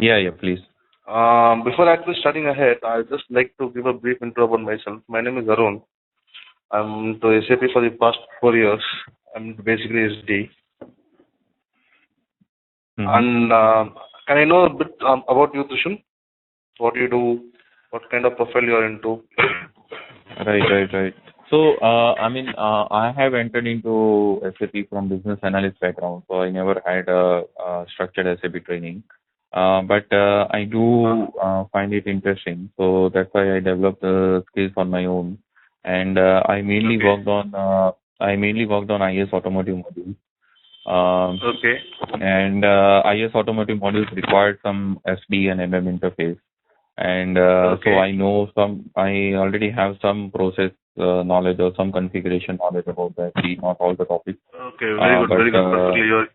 Yeah, please. Before actually starting ahead, I'd just like to give a brief intro about myself. My name is Arun. I'm to SAP for the past 4 years. I'm basically SD. And can I know a bit about you, Tushun? What you do? What kind of profile you're into? Right. So, I have entered into SAP from business analyst background, so I never had a structured SAP training. But I do find it interesting, so that's why I developed the skills on my own. And I mainly worked on IS automotive modules. Okay. And IS automotive modules required some SD and MM interface. And so I already have some process knowledge or some configuration knowledge about that, not all the topics. Okay, very good, very good. Perfectly,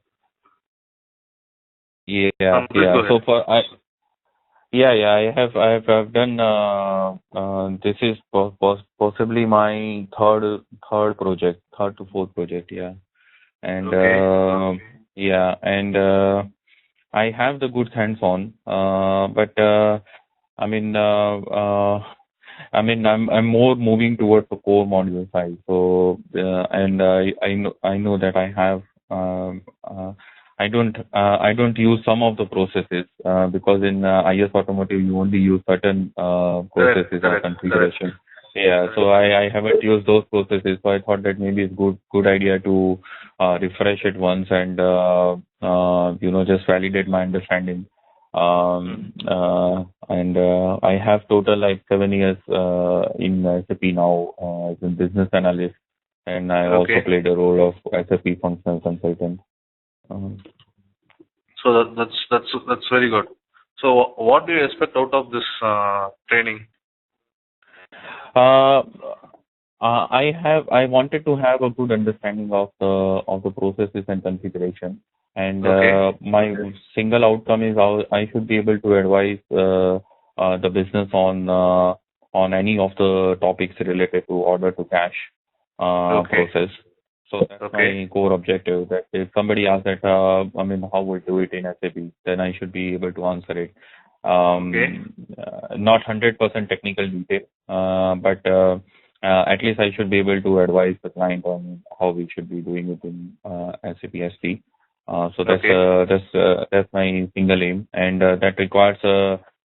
Yeah. So I have done. This is possibly my third to fourth project. Yeah, and I have the good hands on, but I'm more moving towards the core module side. So, and I know that I have, I don't use some of the processes, because in IS Automotive, you only use certain processes or configuration. Yeah, so I haven't used those processes, so I thought that maybe it's good idea to refresh it once and just validate my understanding. And I have total like 7 years in SAP now as a business analyst, and I also played the role of SAP functional consultant. So that's very good. So what do you expect out of this training? I wanted to have a good understanding of the processes and configuration, and my single outcome is how I should be able to advise the business on any of the topics related to order to cash process. So that's my core objective. That if somebody asks that, how we do it in SAP, then I should be able to answer it. Not 100% technical detail, but at least I should be able to advise the client on how we should be doing it in SAP SD. So that's my single aim, and that requires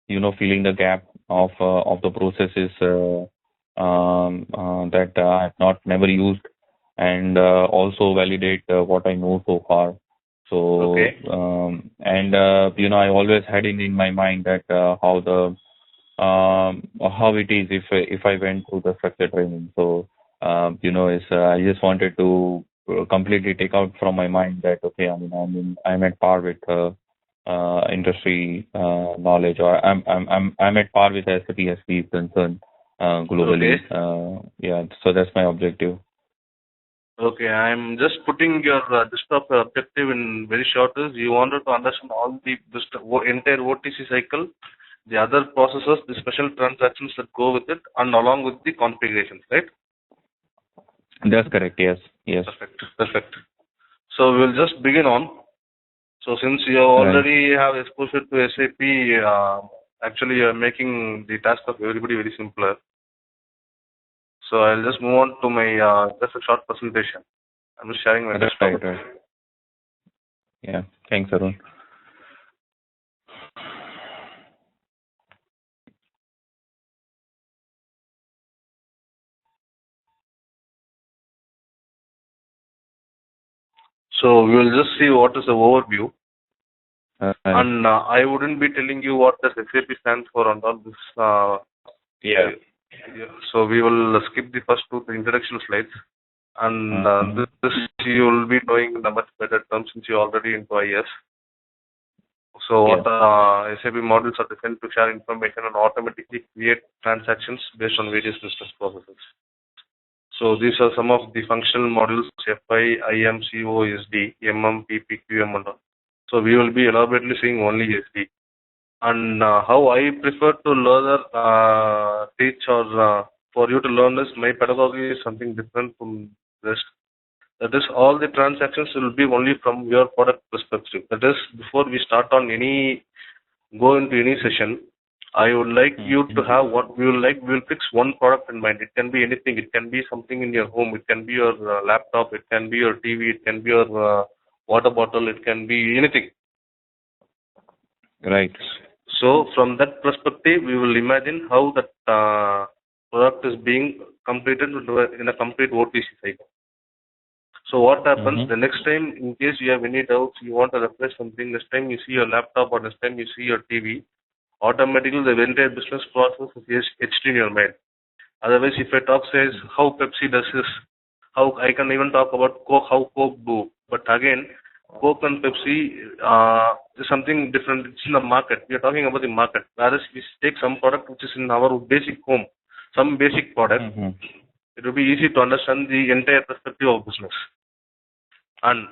filling the gap of the processes that I have never used, and also validate what I know so far. So I always had it in my mind that how it is if I went through the structure training. So I just wanted to completely take out from my mind that I'm at par with industry knowledge, or I'm at par with SAP SD concern globally. So that's my objective. Okay, I'm just putting your desktop objective in very short. Is you wanted to understand all the entire OTC cycle, the other processes, the special transactions that go with it, and along with the configurations, right? That's correct. Yes. Perfect. So we'll just begin on. So since you already have exposure to SAP, actually you're making the task of everybody very simpler. So I'll just move on to my just a short presentation. I'm just sharing my desktop. Right. Yeah. Thanks, Arun. So we will just see what is the overview. And I wouldn't be telling you what the SAP stands for and all this. So we will skip the first two, the introduction slides. And this you will be knowing in a much better terms since you're already into IS. So what SAP models are designed to share information and automatically create transactions based on various business processes. So these are some of the functional modules: FI, IM, CO, SD, MM, PP, QM, and all. So we will be elaborately seeing only SD. And how I prefer to learn, teach, or for you to learn is my pedagogy is something different from rest. That is, all the transactions will be only from your product perspective. That is, before we start on any go into any session, I would like you to have what we will fix one product in mind. It can be anything. It can be something in your home. It can be your laptop. It can be your TV. It can be your water bottle. It can be anything. Right. So from that perspective, we will imagine how that product is being completed in a complete OTC cycle. So what happens the next time, in case you have any doubts, you want to refresh something, next time you see your laptop or next time you see your TV, automatically the entire business process is etched in your mind. Otherwise, if a talk says how Pepsi does this, how I can even talk about how Coke do. But again, Coke and Pepsi is something different. It's in the market. We are talking about the market. Whereas we take some product which is in our basic home, some basic product, it will be easy to understand the entire perspective of business. And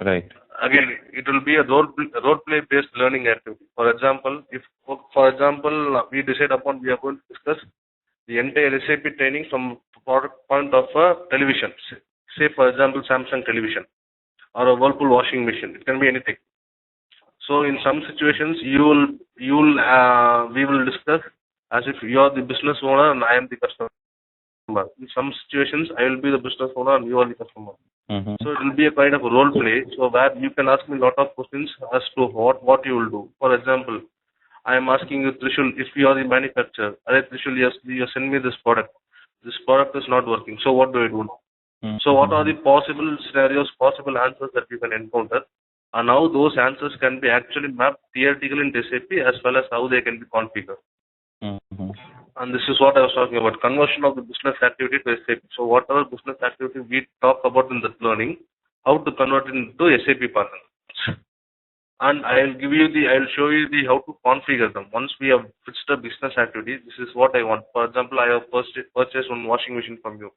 again, it will be a role play based learning activity. For example, we decide upon we are going to discuss the entire SAP training from product point of television. Say for example, Samsung television or a Whirlpool washing machine. It can be anything. So in some situations, we will discuss as if you are the business owner and I am the customer. In some situations, I will be the business owner and you are the customer. So it will be a kind of a role play. So where you can ask me a lot of questions as to what you will do. For example, I am asking you, Trishul, if you are the manufacturer, Trishul, yes, you send me this product. This product is not working. So what do I do? So what are the possible scenarios, possible answers that you can encounter? And how those answers can be actually mapped theoretically in SAP as well as how they can be configured. And this is what I was talking about, conversion of the business activity to SAP. So whatever business activity we talk about in that learning, how to convert it into SAP pattern. And I'll show you how to configure them. Once we have fixed a business activity, this is what I want. For example, I have purchased one washing machine from you.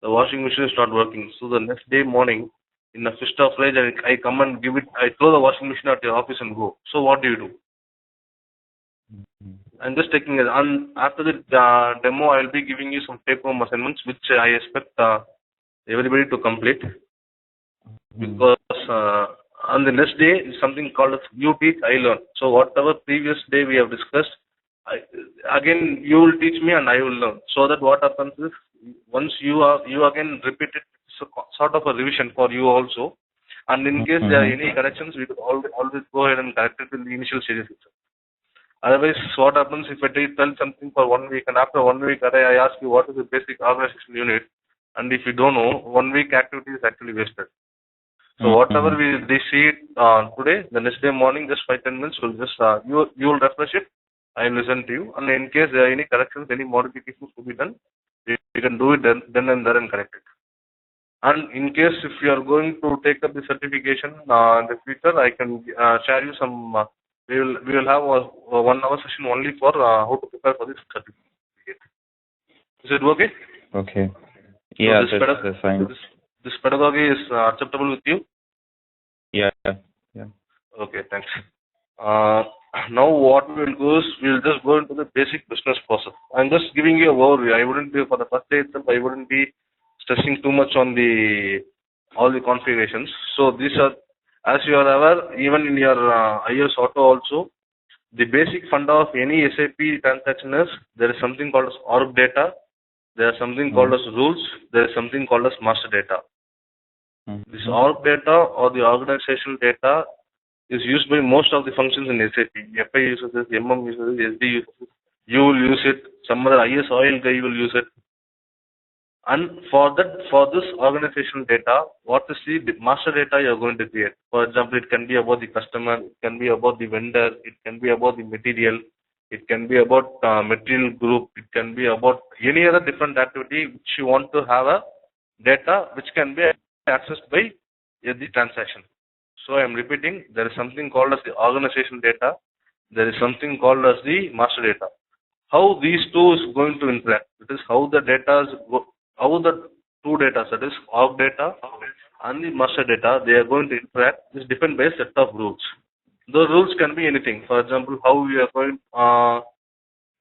The washing machine is not working. So the next day morning, in a fist of rage, I come and I throw the washing machine at your office and go. So what do you do? I'm just taking it. And after the demo, I'll be giving you some take-home assignments, which I expect everybody to complete. Because on the next day is something called as you teach, I learn. So whatever previous day we have discussed, again you will teach me and I will learn. So that what happens is once you again repeat it, it's sort of a revision for you also. And in case there are any corrections, we could always go ahead and correct it in the initial stages itself. Otherwise, what happens if I tell something for 1 week and after 1 week I ask you what is the basic organization unit, and if you don't know, 1 week activity is actually wasted. So whatever they see it today, the next day morning, just 5-10 minutes, will just you will refresh it. I will listen to you, and in case there are any corrections, any modifications to be done, we can do it then and there and correct it. And in case if you are going to take up the certification in the future, I can share you some. We will have a 1 hour session only for how to prepare for this certificate. Is it okay? Okay. Yeah, so that's fine. This pedagogy is acceptable with you? Yeah. Okay, thanks. Now what we will do is we will just go into the basic business process. I'm just giving you a overview. I wouldn't be for the first day itself. I wouldn't be stressing too much on all the configurations. So these are, as you are aware, even in your IS Auto also, the basic funda of any SAP transaction is there is something called as org data, there is something called as rules, there is something called as master data. This org data or the organizational data is used by most of the functions in SAP. FI uses it, MM uses it, SD uses it, you will use it, some other IS oil guy will use it. And for this organizational data, what is the master data you are going to create? For example, it can be about the customer, it can be about the vendor, it can be about the material, it can be about material group, it can be about any other different activity which you want to have a data which can be accessed by the transaction. So I am repeating, there is something called as the organizational data, there is something called as the master data. How these two is going to interact? It is how the data is how the two data, that is org data and the master data, they are going to interact is different by a set of rules. The rules can be anything. For example, how you are going,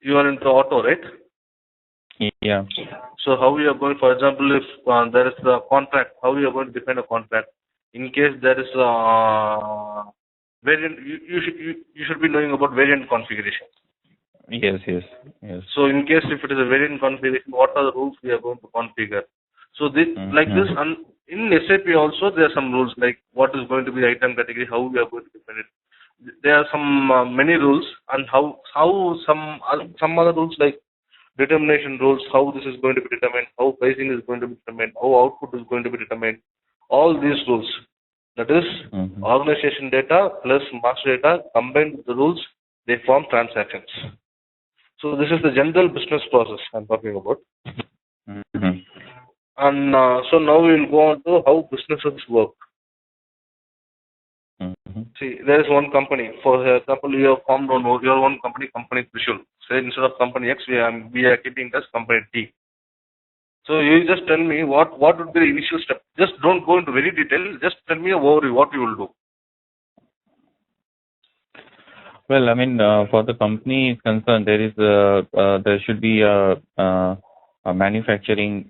you are into auto, right? Yeah. So how you are going, for example, if there is a contract, how you are going to define a contract? In case there is variant, you should be knowing about variant configuration. Yes. So in case if it is a variant configuration, what are the rules we are going to configure? So this, like this, and in SAP also there are some rules like what is going to be the item category, how we are going to define it. There are some many rules, and how some other rules like determination rules, how this is going to be determined, how pricing is going to be determined, how output is going to be determined. All these rules, that is organization data plus master data combined with the rules, they form transactions. So this is the general business process I'm talking about. And so now we will go on to how businesses work. See, there is one company. For example, you have formed your own company, Company Trishul. Say instead of Company X, we are keeping it as Company T. So you just tell me what would be the initial step. Just don't go into very detail. Just tell me overview what you will do. Well, I mean, for the company is concerned, there should be a manufacturing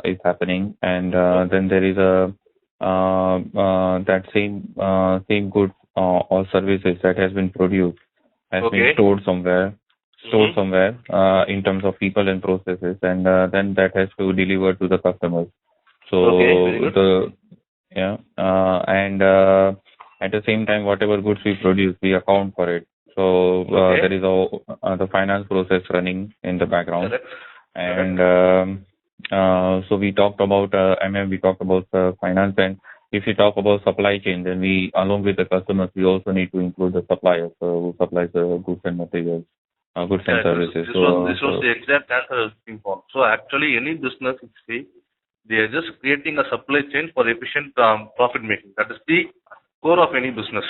is happening, and then there is that same goods or services that has been produced has been stored somewhere in terms of people and processes, and then that has to deliver to the customers. So and at the same time, whatever goods we produce, we account for it. So there is the finance process running in the background. And so we talked about we talked about finance, and if we talk about supply chain, then we, along with the customers, we also need to include the suppliers who supplies the goods and materials, goods and services. This was the exact answer I was looking for. So actually, any business, they are just creating a supply chain for efficient profit making. That is the core of any business.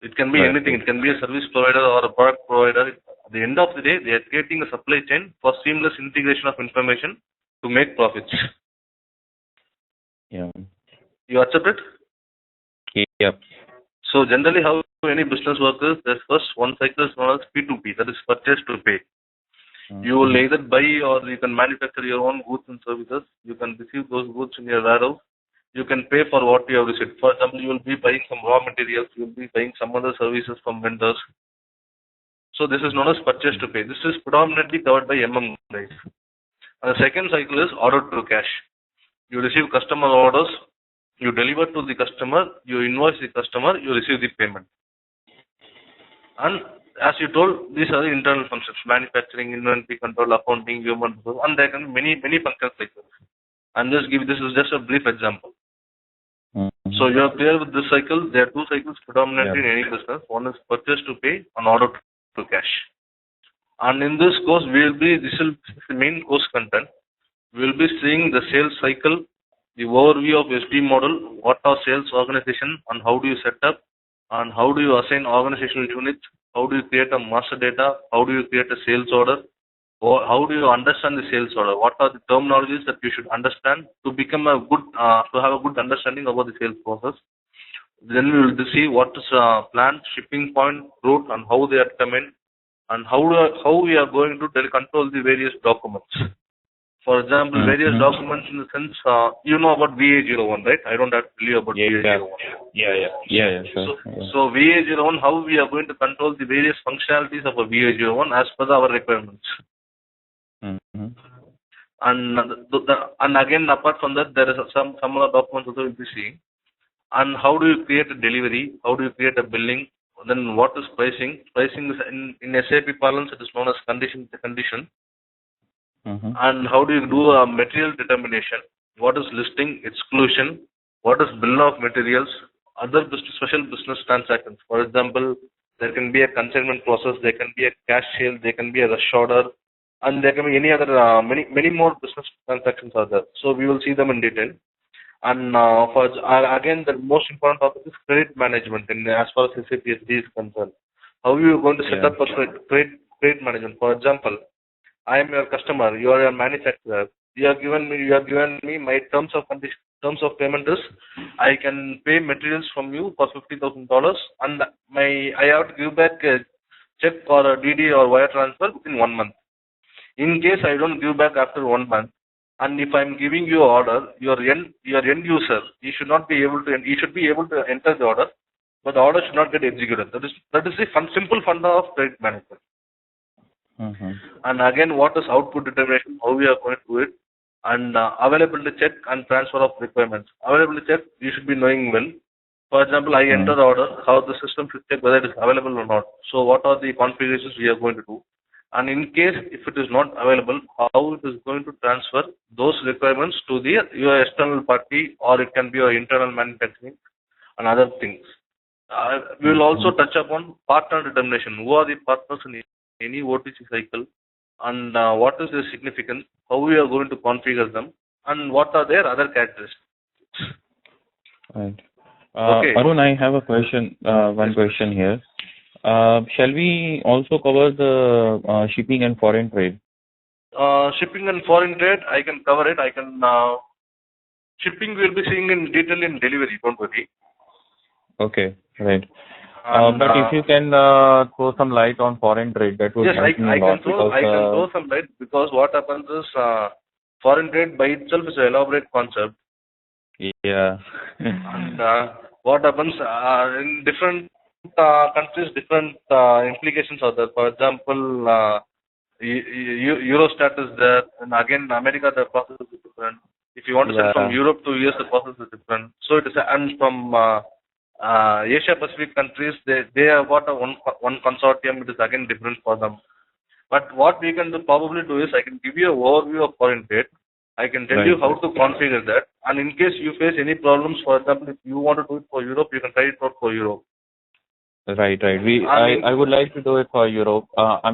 It can be anything. It can be a service provider or a product provider. At the end of the day, they are creating a supply chain for seamless integration of information to make profits. Yeah. You accept it? Yep. So generally, how any business works is there's first one cycle is known as P2P, that is purchase to pay. You will either buy or you can manufacture your own goods and services. You can receive those goods in your warehouse. You can pay for what you have received. For example, you will be buying some raw materials. You will be buying some other services from vendors. So this is known as purchase to pay. This is predominantly covered by guys. And the second cycle is order to cash. You receive customer orders. You deliver to the customer. You invoice the customer. You receive the payment. And as you told, these are the internal functions: manufacturing, inventory control, accounting, human resources, and there can be many functions like this. And this is just a brief example. So you are clear with this cycle. There are two cycles predominantly in any business. One is purchase to pay and order to cash. And in this course, this is the main course content. We will be seeing the sales cycle, the overview of SP model, what are sales organization, and how do you set up, and how do you assign organizational units, how do you create a master data, how do you create a sales order, or how do you understand the sales order, what are the terminologies that you should understand to become to have a good understanding about the sales process. Then we will see what is planned, shipping point, route, and how they are coming, and how we are going to control the various documents. For example, various documents in the sense, you know about VA01, right? I don't have to tell you about VA01. Yeah, sure. So VA01, how we are going to control the various functionalities of a VA01 as per our requirements. And again, apart from that, there is some other documents also we'll be seeing. And how do you create a delivery? How do you create a billing? Then what is pricing? Pricing is in SAP parlance, it is known as condition. And how do you do a material determination? What is listing, exclusion? What is bill of materials? Other special business transactions. For example, there can be a consignment process, there can be a cash sale, there can be a rush order, and there can be any other many more business transactions are there. So we will see them in detail. And again, the most important topic is credit management. As far as SAP SD is concerned, how you are going to set up a credit management? For example, I am your customer. You are a manufacturer. You have given me my terms of payment is I can pay materials from you for $50,000, and I have to give back a check or a DD or wire transfer within 1 month. In case I don't give back after 1 month, and if I am giving you an order, your end user, you should be able to enter the order but the order should not get executed. That is the simple funda of credit management. And again, what is output determination, how we are going to do it, and availability check and transfer of requirements. Availability check, you should be knowing well. For example, I enter the order, how the system should check whether it is available or not. So what are the configurations we are going to do? And in case if it is not available, how it is going to transfer those requirements to your external party, or it can be your internal manufacturing and other things. We will also touch upon partner determination. Who are the partners in any OTC cycle, and what is their significance, how we are going to configure them, and what are their other characteristics. Right. Okay. Arun, I have a question, one question here. Shall we also cover the shipping and foreign trade? Shipping and foreign trade, I can cover it. I can. Shipping we'll be seeing in detail in delivery, don't worry. Okay, right. But if you can throw some light on foreign trade, that would help me a lot. I can throw some light, because what happens is foreign trade by itself is an elaborate concept. Yeah. And what happens in different countries, different implications are there. For example, Eurostat is there, and again in America the process is different. If you want to send from Europe to US, the process is different. So it is, and from Asia Pacific countries, they have got one consortium. It is again different for them. But what we can probably do is, I can give you an overview of foreign trade. I can tell you how to configure that, and in case you face any problems, for example, if you want to do it for Europe, you can try it out for Europe. Right. I would like to do it for Europe. As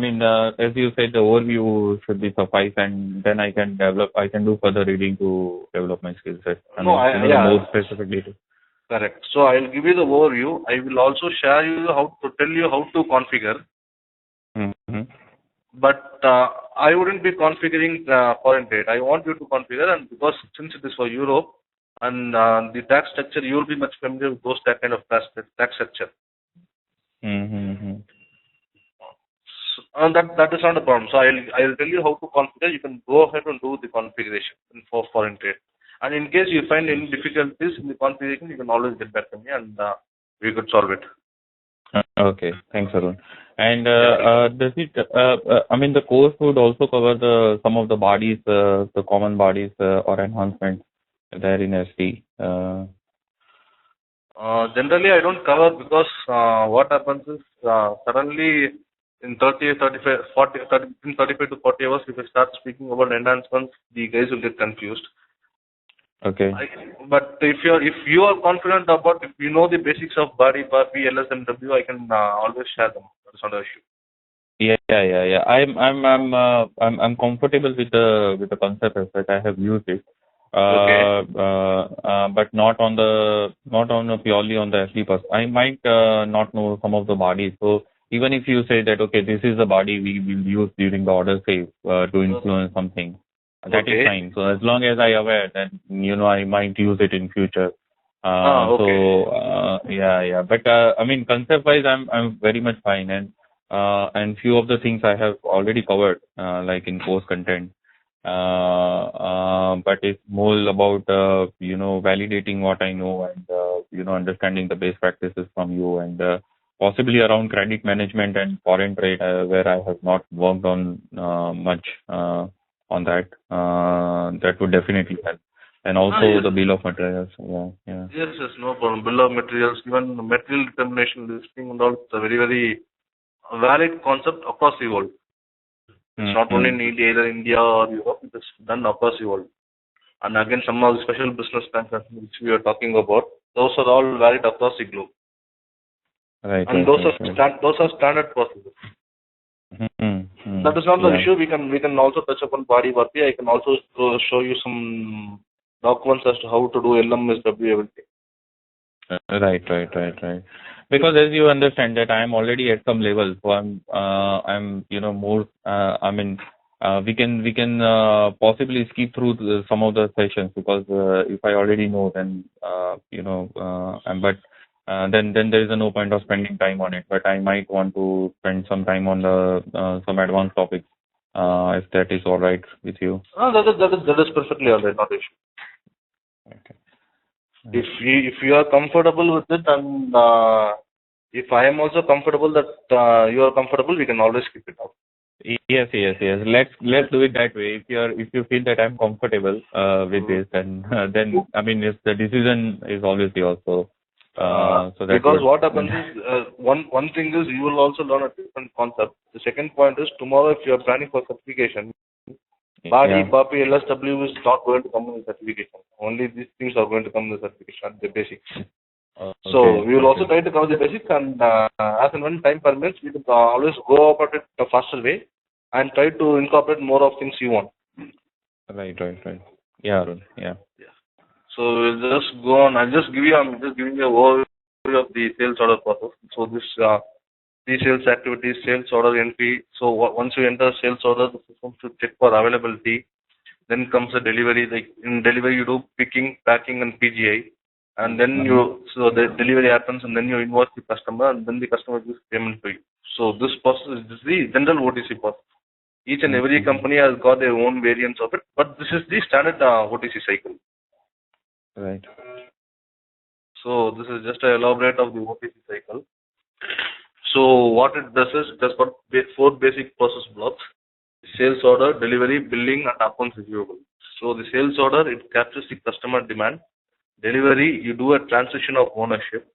you said, the overview should be suffice, and then I can do further reading to develop my skill set. More specifically. Correct. So I will give you the overview. I will also tell you how to configure. But I wouldn't be configuring foreign trade. I want you to configure, and because since it is for Europe and the tax structure, you will be much familiar with that kind of tax structure. And that is not a problem. So I'll tell you how to configure. You can go ahead and do the configuration for foreign trade. And in case you find any difficulties in the configuration, you can always get back to me, and we could solve it. Okay, thanks, Arun. And does it? The course would also cover some of the bodies, the common bodies or enhancements there in SD. Generally, I don't cover, because what happens is suddenly in 35 to 40 hours, if I start speaking about enhancements, the guys will get confused. Okay. But if you are confident about, if you know the basics of body, PAPI, LSMW, I can always share them. That's not an issue. Yeah. I'm comfortable with the concept aspect. I have used it. But not purely on the SD person. I might not know some of the bodies. So even if you say that, okay, this is the body we will use during the order phase to influence something, that is fine. So as long as I aware that, I might use it in future. But concept wise, I'm very much fine, and few of the things I have already covered, like in course content. But it's more about validating what I know, and understanding the best practices from you, and possibly around credit management and foreign trade, where I have not worked on much on that. That would definitely help. And also the bill of materials. Yes, no problem. Bill of materials, even material determination, listing and all, it's a very, very valid concept across the world. It's not only in either India or Europe, it is done across the world. And again, some of the special business transactions which we are talking about, those are all valid across the globe. Right. And those are standard processes. That is not the issue. We can also touch upon body PAPI. I can also show you some documents as to how to do LMSW, everything. Right. Because as you understand that I am already at some level, so I'm more. We can possibly skip through some of the sessions, because if I already know, then then there is no point of spending time on it. But I might want to spend some time on some advanced topics, if that is all right with you. That is perfectly all right, not an issue. Okay. If you are comfortable with it, and If I am also comfortable that you are comfortable, we can always keep it out. Yes. Let's do it that way. If you feel that I'm comfortable with this, then I mean, if the decision is always yours. So so that because what happens is one thing is you will also learn a different concept. The second point is tomorrow if you are planning for certification, Body, PAPI, LSW is not going to come in the certification. Only these things are going to come in the certification, the basics. So we will also try to cover the basics, and as and when time permits, we can always go about it a faster way and try to incorporate more of things you want. Right. Yeah, Arun. Yeah. So we'll just go on. I'm just giving you an overview of the sales order process. So this pre-sales activities, sales order entry. So once you enter sales order, the system should check for availability. Then comes the delivery. Like in delivery, you do picking, packing, and PGI. And then so the delivery happens, and then you invoice the customer, and then the customer gives payment to you. So this process is the general OTC process. Each and every company has got their own variants of it, but this is the standard OTC cycle. Right. So this is just an elaborate of the OTC cycle. So what it does is it has got 4 basic process blocks: sales order, delivery, billing, and accounts receivable. So the sales order, it captures the customer demand. Delivery, you do a transition of ownership,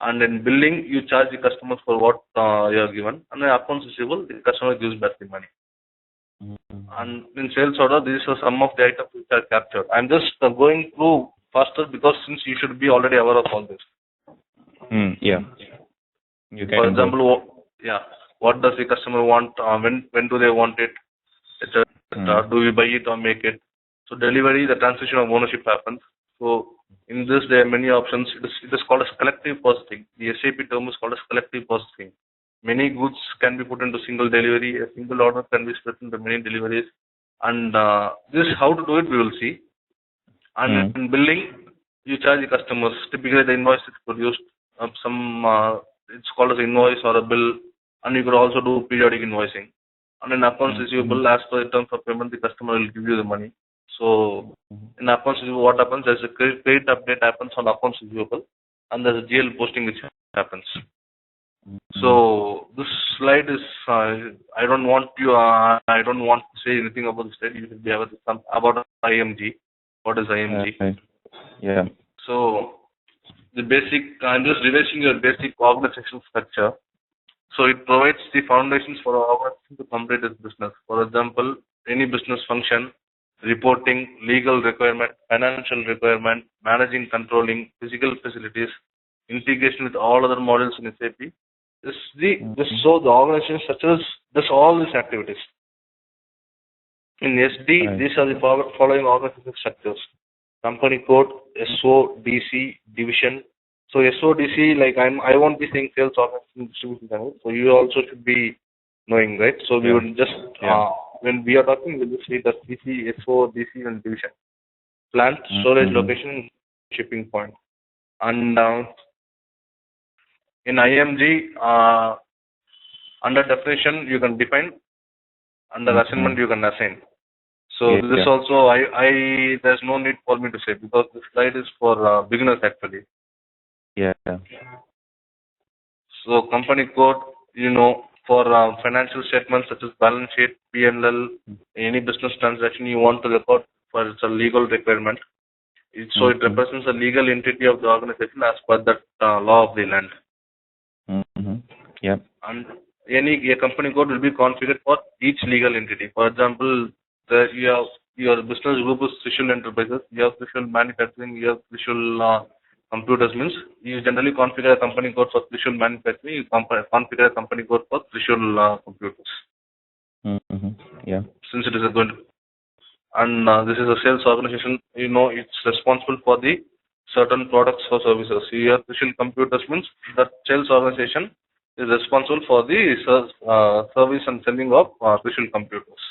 and in billing, you charge the customers for what you are given, and in accounts receivable, the customer gives back the money. And in sales order, these are some of the items which are captured. I'm just going through faster because since you should be already aware of all this. Yeah. For example, what does the customer want? When do they want it? Do we buy it or make it? So delivery, the transition of ownership happens. So in this, there are many options. It is called as collective processing. The SAP term is called as collective processing. Many goods can be put into single delivery. A single order can be split into many deliveries. And this, how to do it, we will see. And in billing, you charge the customers. Typically, the invoice is produced. It's called as invoice or a bill. And you could also do periodic invoicing. And in accounts receivable, as per the terms of payment, the customer will give you the money. So in accounts receivable, what happens? There's a credit update happens on accounts receivable, and there's a GL posting which happens. So this slide is I don't want to say anything about the slide. You should be aware about IMG. What is IMG? Right. Yeah. So the basic, I'm just revising your basic organizational structure. So it provides the foundations for our organization to complete its business. For example, any business function, reporting, legal requirement, financial requirement, managing, controlling, physical facilities, integration with all other modules in SAP. So the organization structure does all these activities. In SD, these are the following organizational structures: company code, SODC, division. So SODC, like I won't be saying sales organization distribution channel. So you also should be knowing, right? So we would just when we are talking, we'll just say that DC, SODC, and division. Plant, storage, location, shipping point. And in IMG, under definition you can define, under assignment you can assign. So this also there's no need for me to say because this slide is for beginners actually. Yeah. So company code, for financial statements such as balance sheet, P&L, any business transaction you want to record for it's a legal requirement. So it represents a legal entity of the organization as per that law of the land. Yeah. And a company code will be configured for each legal entity. For example, your business group is Trishul Enterprises, you have Trishul Manufacturing, you have Trishul Computers, means you generally configure a company code for Trishul Manufacturing, you configure a company code for Trishul Computers. Yeah. Since it is going to, and this is a sales organization, it's responsible for the certain products or services. You have Trishul Computers means that sales organization is responsible for the service and selling of Trishul Computers.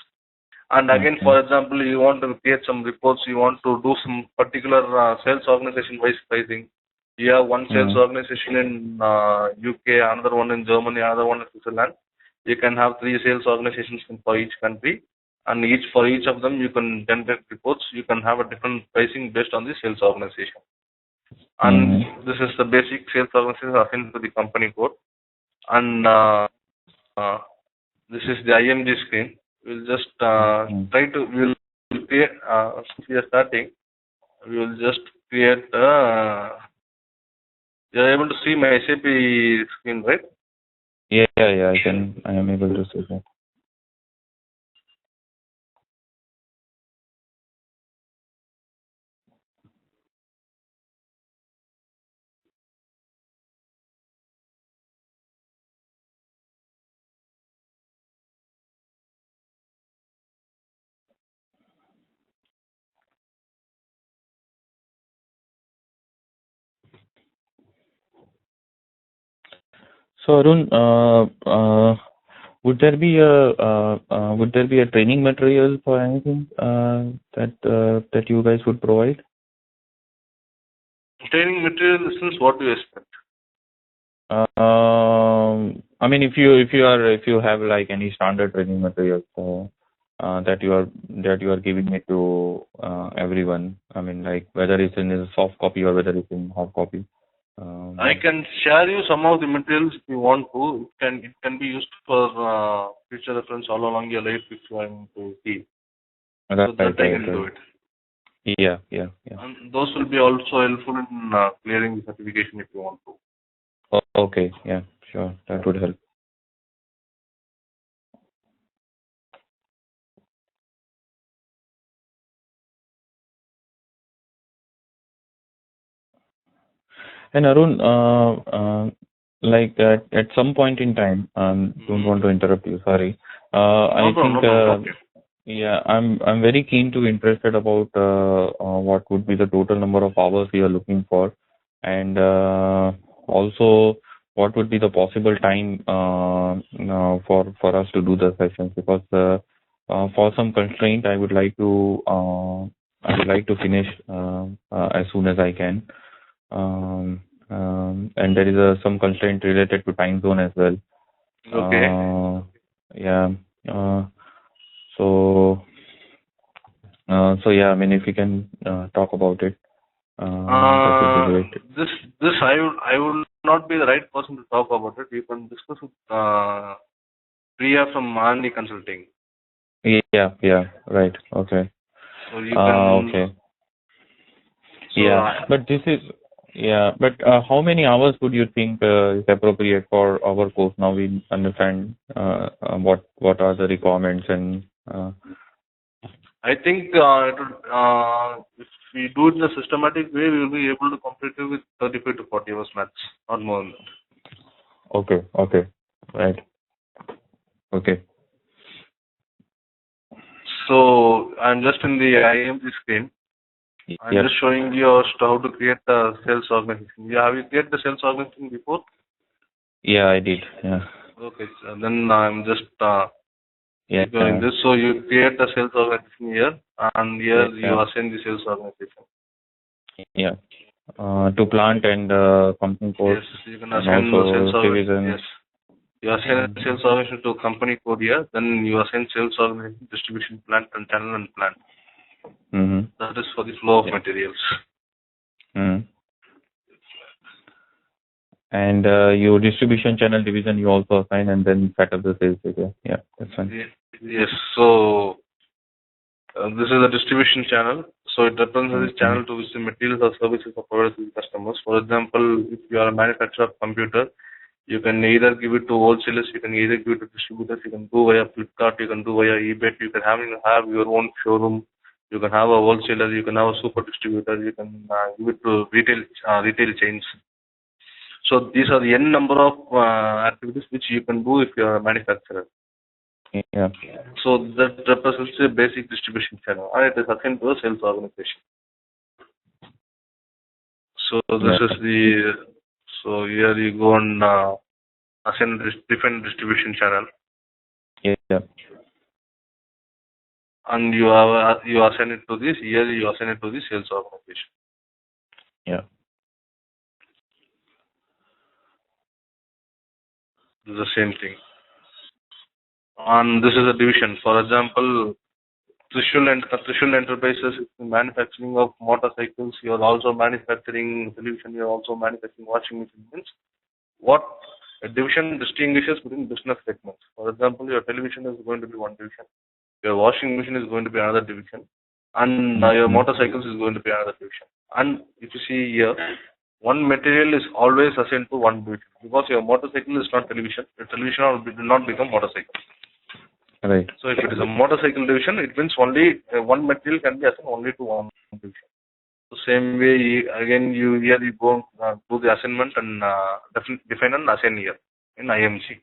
And again, for example, you want to create some reports, you want to do some particular sales organization-wise pricing. You have one sales organization in UK, another one in Germany, another one in Switzerland. You can have 3 sales organizations for each country, and for each of them you can generate reports. You can have a different pricing based on the sales organization. and this is the basic sales organization assigned to the company code, and this is the IMG screen. We'll just we'll create, since we are starting, we will just create, you're able to see my SAP screen, right? Yeah, I am able to see that. So Arun, would there be a training material for anything that you guys would provide? Training material, since what do you expect? I mean, if you have like any standard training materials that you are giving it to everyone. I mean, like whether it's in a soft copy or whether it's in hard copy. I can share you some of the materials if you want to. It can be used for future reference all along your life if you want to see. So that I can do it. Yeah. And those will be also helpful in clearing the certification if you want to. Okay, yeah, sure, that would help. And Arun, like at some point in time, don't want to interrupt you, sorry. I think, yeah, I'm very keen to interested about what would be the total number of hours we are looking for, and also what would be the possible time for us to do the sessions, because for some constraint I would like to finish as soon as I can. And there is some constraint related to time zone as well. Okay. Yeah. So yeah, I mean, if you can talk about it, that would be great. This I would not be the right person to talk about it. You can discuss with Priya from R&D Consulting. Yeah, right. Okay. So you can. Okay. So but how many hours would you think is appropriate for our course? Now we understand what are the requirements, and I think if we do it in a systematic way, we will be able to complete it with 35 to 40 hours max, or more than that. Okay, right. Okay. So I'm just in the IMG screen. I'm just showing you how to create the sales organization. Have you created the sales organization before? Yeah, I did. Yeah. Okay, so then I'm just doing this. So you create the sales organization here, and here you assign the sales organization. Yeah. To plant and company code. Yes, you can assign the sales organization. Yes. You assign sales organization to company code here, then you assign sales organization, distribution plant, and channel and plant. That is for the flow of materials. And your distribution channel division you also assign, and then set up the sales area. Yeah, that's fine. Yes. So this is a distribution channel. So it represents the channel to which the materials or services are provided to the customers. For example, if you are a manufacturer of computer, you can either give it to wholesalers, you can either give it to distributors, you can do via Flipkart, you can do via eBay, you can have your own showroom, you can have a wholesaler, you can have a super distributor, you can give it to retail chains. So these are the n number of activities which you can do if you are a manufacturer. Yeah. So that represents a basic distribution channel, and it is assigned to a sales organization. So this is the. So here you go and assign different distribution channel. Yeah. And you assign it to this. Here you assign it to the sales organization. Yeah. This is the same thing. And this is a division. For example, Trishul Enterprises is manufacturing of motorcycles. You are also manufacturing television. You are also manufacturing washing machine. Means what a division distinguishes between business segments. For example, your television is going to be one division. Your washing machine is going to be another division, and your motorcycles is going to be another division. And if you see here, one material is always assigned to one division because your motorcycle is not television. Your television will not become motorcycle. Right. So if it is a motorcycle division, it means only one material can be assigned only to one division. So same way, again, you go do the assignment and define and assign here in IMC.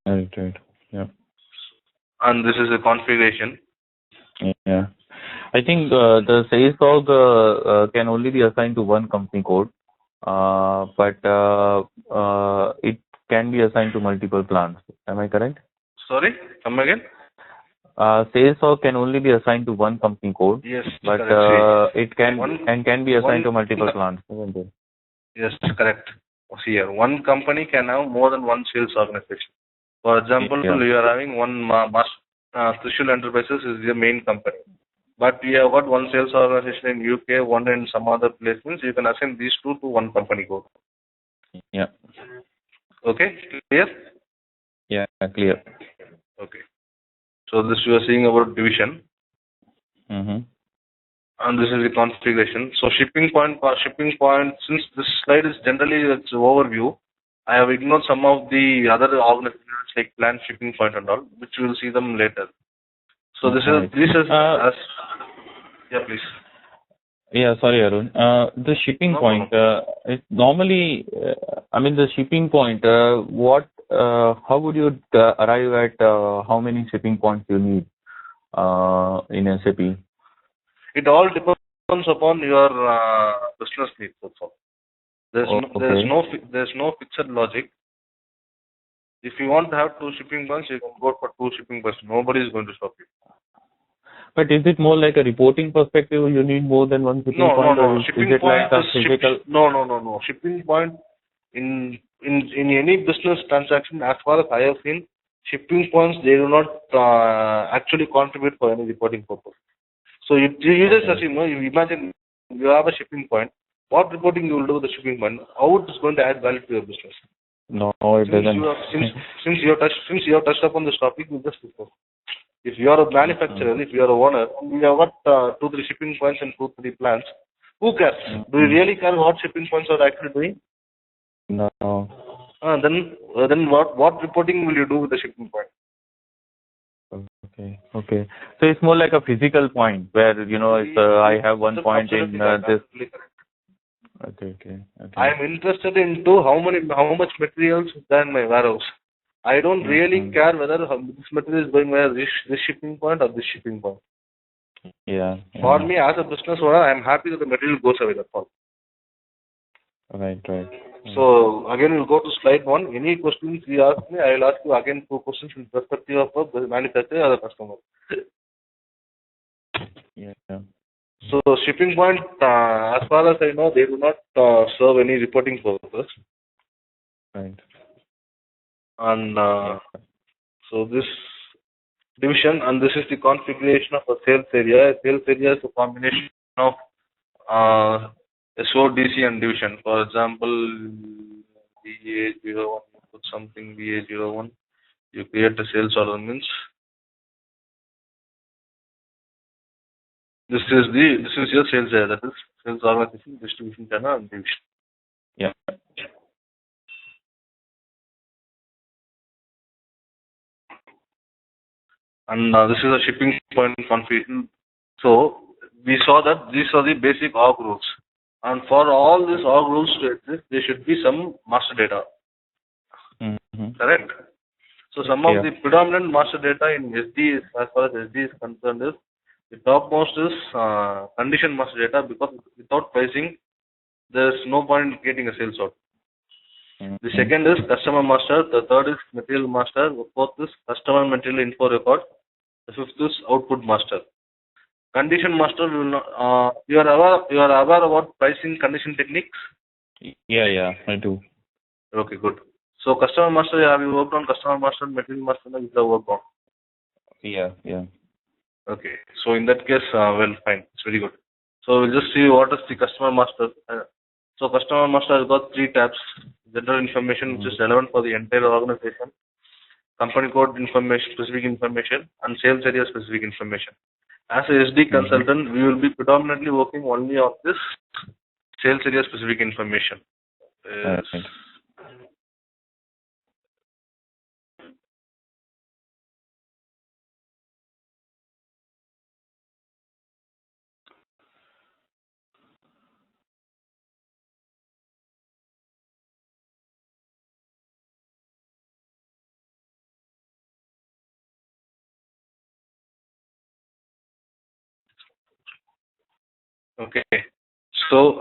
Right. Yeah. And this is a configuration. Yeah. I think the sales org can only be assigned to one company code, but it can be assigned to multiple plants. Am I correct? Sorry, come again. Sales org can only be assigned to one company code. Yes, but it can be assigned to multiple plants, isn't it? Yes, correct. See here, one company can have more than one sales organization. For example, you are having one Trishul Enterprises is the main company, but you have got one sales organization in UK, one in some other place. Means you can assign these two to one company code. Yeah. Okay, clear? Yeah, clear. Okay. So this you are seeing about division. And this is the configuration. So shipping point. Since this slide is generally its overview, I have ignored some of the other organizations like planned shipping point and all, which we will see them later. So this is yeah, please. Yeah, sorry, Arun. The shipping point. It normally, the shipping point. How would you arrive at how many shipping points you need in SAP? It all depends upon your business needs. That's all. There's no fixed logic. If you want to have two shipping points, you can go for two shipping points. Nobody is going to stop you. But is it more like a reporting perspective? You need more than one shipping point? No. Shipping point is physical. No. Shipping point in any business transaction, as far as I have seen, shipping points, they do not actually contribute for any reporting purpose. So you just assume, you imagine you have a shipping point. What reporting you will do with the shipping point? How it is going to add value to your business? No, it doesn't. Since you have touched upon this topic, we just discuss. If you are a manufacturer, if you are a owner, we have got 2-3 shipping points and 2-3 plants. Who cares? Do you really care what shipping points are actually doing? No. Then what reporting will you do with the shipping point? Okay. So it's more like a physical point where I have one point in this. Okay. I am interested into how much materials is there in my warehouse. I don't really care whether this material is going via this shipping point or this shipping point. Yeah. For me, as a business owner, I am happy that the material goes away. That's all. Right. So again, we'll go to slide 1. Any questions you ask me, I will ask you again 2 questions in perspective of the manufacturer or the customer. Yeah. So shipping point, as far as I know, they do not serve any reporting purpose. Right. And so this division, and this is the configuration of a sales area. A sales area is a combination of SODC and division. For example, VA01, put something VA01. You create a sales order means this is your sales area. That is sales organization, distribution channel, and division. Yeah. And this is a shipping point configuration. So we saw that these are the basic org rules. And for all these org rules to exist, there should be some master data. Correct? So some of the predominant master data in SD, as far as SD is concerned, is the topmost is condition master data, because without pricing, there is no point in getting a sales order. The second is customer master. The third is material master. The fourth is customer material info record. The fifth is output master. Condition master will not. You are aware about pricing condition techniques? Yeah, I do. Okay, good. So customer master, have you worked on customer master, material master? You have worked on. Yeah. Okay. So in that case, well, fine. It's very good. So we'll just see what is the customer master. So customer master has got 3 tabs: general information, which is relevant for the entire organization; company code information, specific information; and sales area specific information. As a SD consultant, we will be predominantly working only on this sales area specific information. Okay. So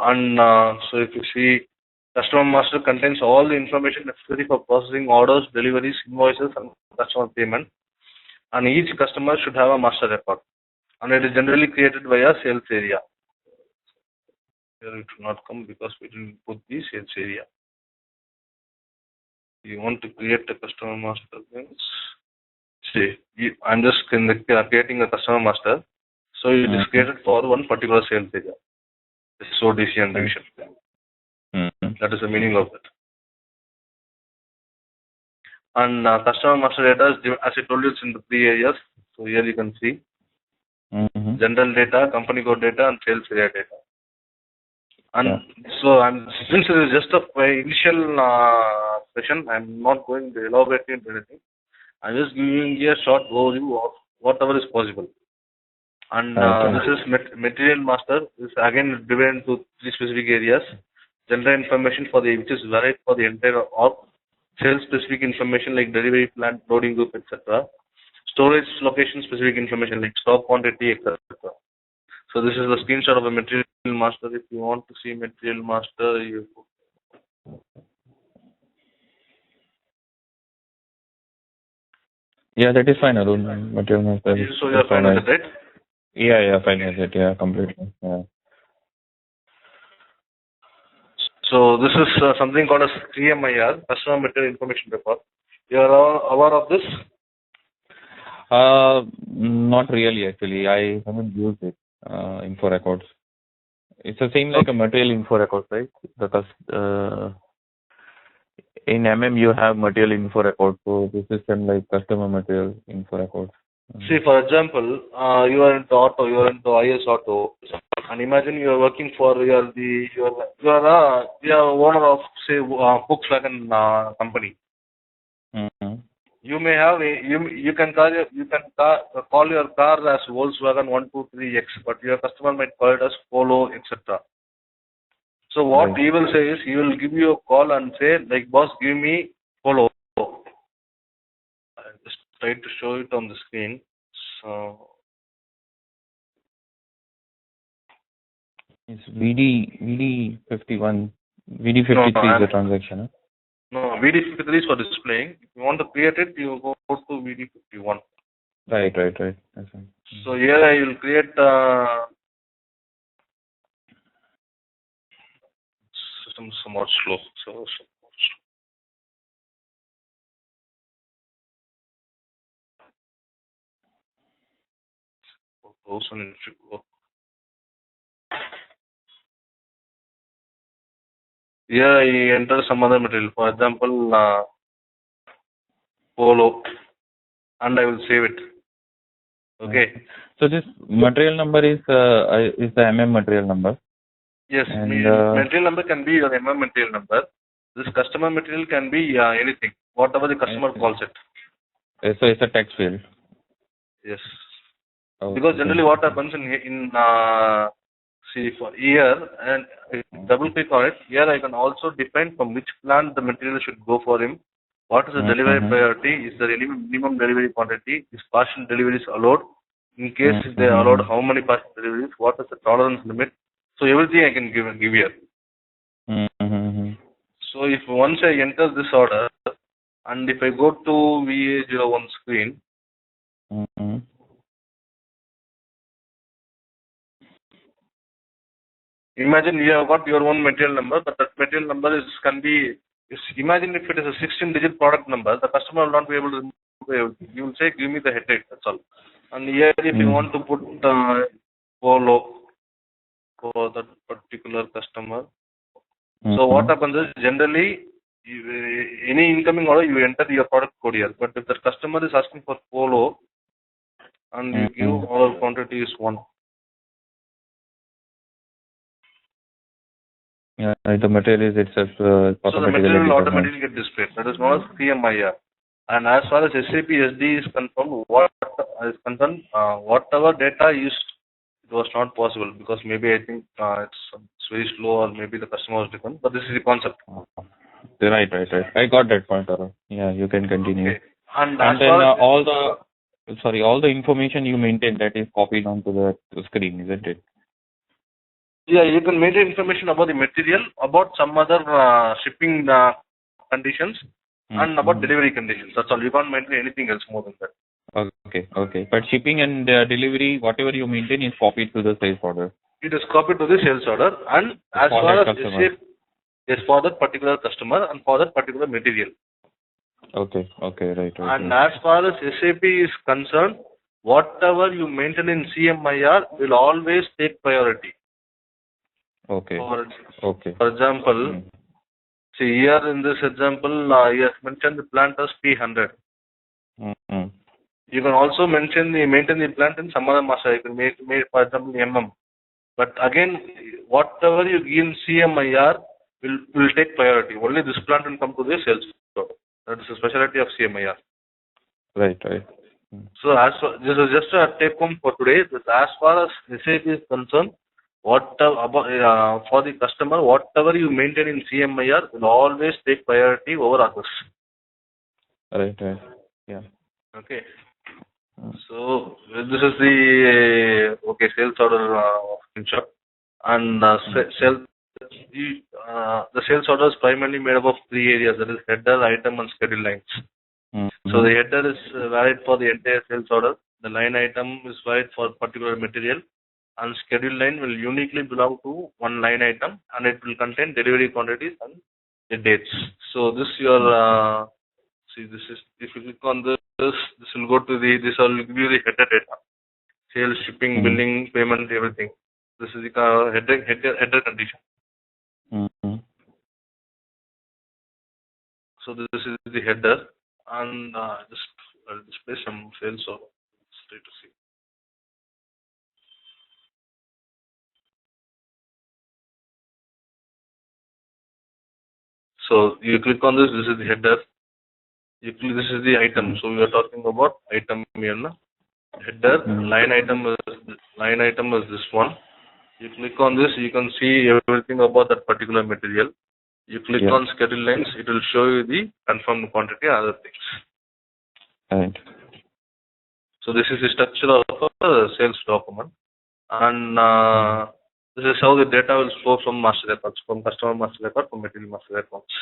if you see, customer master contains all the information necessary for processing orders, deliveries, invoices, and customer payment. And each customer should have a master record, and it is generally created by a sales area. Here it will not come because we didn't put the sales area. You want to create a customer master, means see, I'm just creating a customer master. So it is created for one particular sales area. SODC and division. That is the meaning of it. And customer master data, as I told you, it's in the 3 areas. So here you can see general data, company code data, and sales area data. And so since it is just a initial session, I'm not going to elaborate into anything. I'm just giving you a short overview of whatever is possible. And this is material master. This again divided into 3 specific areas: general information which is varied for the entire org; sales specific information like delivery plan, loading group, etc.; storage location specific information like stock quantity, etc. So this is the screenshot of a material master. If you want to see material master, Yeah, that is fine, Arun. Material master. So you are fine with it, right? Yeah, fine with it. Yeah, completely. Yeah. So this is something called as CMIR, Customer Material Information Record. You are aware of this? Not really, actually. I haven't used it. Info records. It's the same like a material info record, right? Because in MM you have material info record, so this is same like customer material info record. See, for example, you are into auto, you are into IS Auto, and imagine you are working for you are owner of say Volkswagen company. You may have you can call your car as Volkswagen 123X, but your customer might call it as Polo, etc. So what he will say is, he will give you a call and say, like, boss, give me Polo. I'll just try to show it on the screen. So it's VD51. VD53 is the transaction. Huh? No, VD53 is for displaying. If you want to create it, you go to VD51. Right. That's right. So here I will create system is somewhat slow. So here I enter some other material, for example, Polo, and I will save it. Okay. So this material number is the MM material number. Yes, material number can be your MM material number. This customer material can be anything, whatever the customer calls it. So it's a text field. Yes. Because generally what happens in see for here, and double click on it, here I can also define from which plant the material should go for him. What is the delivery priority? Is there any minimum delivery quantity? Is partial deliveries allowed? In case if they are allowed, how many partial deliveries? What is the tolerance limit? So everything I can give here. So if once I enter this order, and if I go to VA01 screen, imagine you have got your own material number, but that material number imagine if it is a 16-digit product number, the customer will not be able to remove everything. You will say, give me the head date, that's all. And here, if you want to put follow for that particular customer, so what happens is generally any incoming order you enter your product code here. But if the customer is asking for follow and you give order quantity is 1. Yeah, the material is itself so the material will automatically get displayed. That is known as CMIR. And as far as SAP SD is concerned, whatever data used, it was not possible because maybe I think it's very slow or maybe the customer was different. But this is the concept. Right. I got that point, Arun. Yeah, you can continue. Okay. And then all the information you maintain, that is copied onto the screen, isn't it? Yeah, you can maintain information about the material, about some other shipping conditions, and about delivery conditions. That's all. You can't maintain anything else more than that. Okay. But shipping and delivery, whatever you maintain, is copied to the sales order. It is copied to the sales order, and as far as SAP is for that particular customer and for that particular material. Okay, right. And as far as SAP is concerned, whatever you maintain in CMIR will always take priority. Okay. For example, see here in this example, he has mentioned the plant as P100. You can also maintain the plant in some other master. You can make for example MM. But again, whatever you give in CMIR will take priority. Only this plant will come to the sales floor. That is the specialty of CMIR. Right. So this is just a take home for today. As far as SAP is concerned, whatever for the customer, whatever you maintain in CMIR will always take priority over others. Right. Yeah. Okay. So this is the sales order in short, and the sales order is primarily made up of 3 areas, that is header, item, and schedule lines. So the header is valid for the entire sales order. The line item is valid for particular material, and schedule line will uniquely belong to one line item, and it will contain delivery quantities and the dates. So this your see, this is, if you click on this will go to this will give you the header data, sales, shipping, billing, payment, everything. This is the header condition. So this is the header, and I'll display some sales order status. So you click on this is the header. This is the item. So we are talking about item here. Header, line item is this one. You click on this, you can see everything about that particular material. You click on schedule lines, it will show you the confirmed quantity and other things. Right. So this is the structure of a sales document, and this is how the data will flow from master records, from customer master record, from material master records.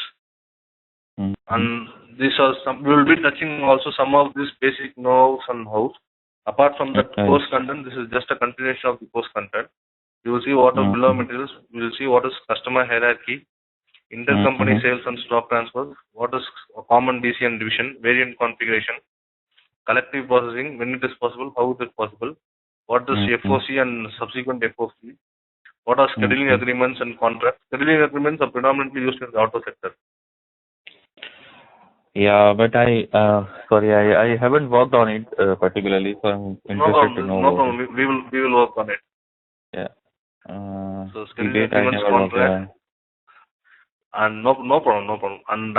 And these are we will be touching also some of these basic know-hows and hows. Apart from that course content, this is just a continuation of the course content. You will see what are bill of materials. You will see what is customer hierarchy, intercompany sales and stock transfers, what is common DC and division, variant configuration, collective processing, when it is possible, how it is possible, what is FOC and subsequent FOC, what are scheduling agreements and contracts. Scheduling agreements are predominantly used in the auto sector. Yeah, but I haven't worked on it particularly, so I'm interested to know. No problem. We will work on it. Yeah. So scheduling agreements, contract, and no problem. And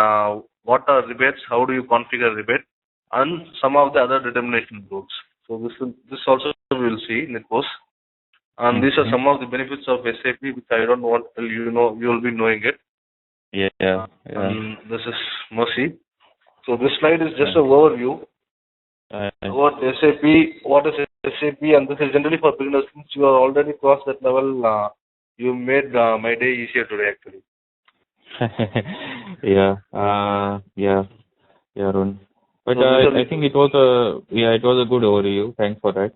what are rebates? How do you configure rebate? And some of the other determination rules. So this also we will see in the course. And these are some of the benefits of SAP, which I don't want to tell you. You will be knowing it. Yeah. And this is Mercy. So this slide is just an overview about SAP, what is SAP, and this is generally for beginners. Since you are already crossed that level, you made my day easier today, actually. Yeah, Arun. But I think it was a good overview. Thanks for that.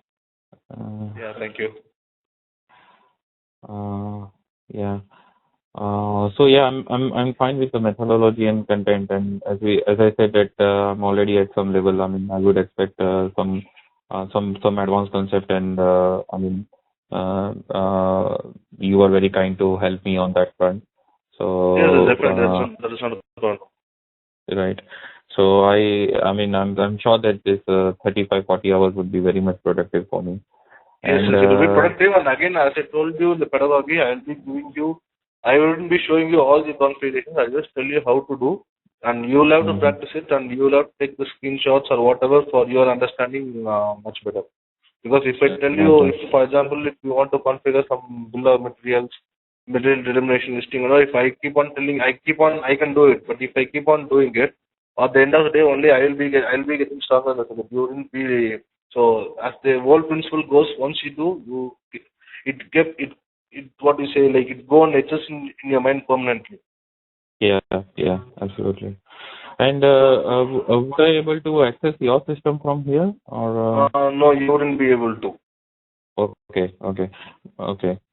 Yeah, thank you. Yeah. So yeah, I'm fine with the methodology and content, and as I said that I'm already at some level. I mean, I would expect some some advanced concept, and I mean, you were very kind to help me on that front. So yes, definitely, that is not a problem. right. So I mean, I'm sure that this 35-40 hours would be very much productive for me. Yes, And it will be productive. And again, as I told you, the pedagogy, I wouldn't be showing you all the configurations. I'll just tell you how to do. And you'll have to practice it, and you'll have to take the screenshots or whatever for your understanding much better. Because if I tell you, if for example, if you want to configure some bill of materials, material determination listing, if I keep on telling, I can do it. But if I keep on doing it, at the end of the day, only I'll be getting stronger. You wouldn't be. So as the whole principle goes, once you do, what you say, like it go on etches in your mind permanently. Yeah, absolutely. And would I able to access your system from here, or? No, you wouldn't be able to. Okay,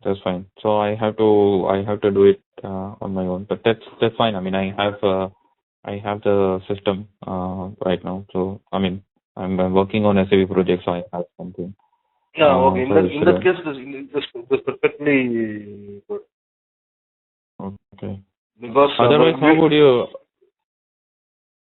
that's fine. So I have to do it on my own, but that's fine. I mean, I have the system right now. So I mean, I'm working on SAP projects, so I have something. Yeah, okay. In that case, this perfectly good. Okay. Because Otherwise, how would you?